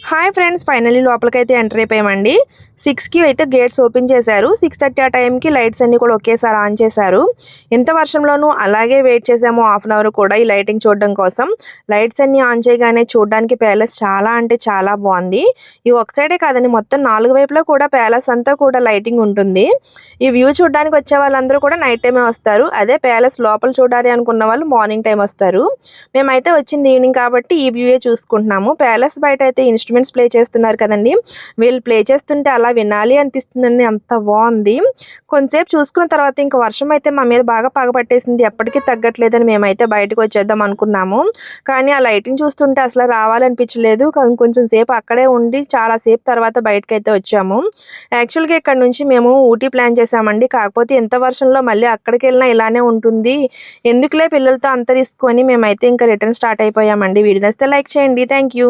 Hi friends, finally లోపలికైతే enter అయిపోయామండి. 6కి అయితే గేట్స్ ఓపెన్ చేశారు. 6:30 ఆ టైంకి లైట్స్ అన్నీ కూడా ఒకేసారి ఆన్ చేశారు. ఎంత వర్షంలోనూ అలాగే వెయిట్ చేసాము హాఫ్ అన్ అవర్ కూడా ఈ లైటింగ్ చూడడం కోసం. లైట్స్ అన్నీ ఆన్ చేయగానే చూడడానికి ప్యాలెస్ చాలా అంటే చాలా బాగుంది. ఈ ఒక సైడే కాదండి, మొత్తం 4 వైపులా కూడా ప్యాలెస్ అంతా కూడా లైటింగ్ ఉంటుంది. ఈ వ్యూ చూడడానికి వచ్చే వాళ్ళందరూ కూడా నైట్ టైమే వస్తారు. అదే ప్యాలెస్ లోపల చూడాలి అనుకున్న వాళ్ళు మార్నింగ్ టైం వస్తారు. మేమైతే వచ్చింది ఈవినింగ్ కాబట్టి ఈ వ్యూయే చూసుకుంటున్నాము. ప్యాలెస్ బయట అయితే ఇన్స్ట్రుమెంట్స్ ప్లే చేస్తున్నారు కదండి, వీళ్ళు ప్లే చేస్తుంటే అలా వినాలి అనిపిస్తుందండి, అంత బాగుంది. కొంతసేపు చూసుకున్న తర్వాత ఇంకా వర్షం అయితే మా మీద బాగా పగపట్టేసింది. ఎప్పటికీ తగ్గట్లేదని మేమైతే బయటకు వచ్చేద్దాం అనుకున్నాము. కానీ ఆ లైటింగ్ చూస్తుంటే అసలు రావాలనిపించలేదు. కొంచెం సేపు అక్కడే ఉండి చాలా సేపు తర్వాత బయటకైతే వచ్చాము. యాక్చువల్గా ఇక్కడ నుంచి మేము ఊటీ ప్లాన్ చేసామండి. కాకపోతే ఎంత వర్షంలో మళ్ళీ అక్కడికి వెళ్ళినా ఇలానే ఉంటుంది, ఎందుకులే పిల్లలతో అంత రిస్క్ అని మేమైతే ఇంకా రిటర్న్ స్టార్ట్ అయిపోయామండి. వీడియో నచ్చితే లైక్ చేయండి. Thank you.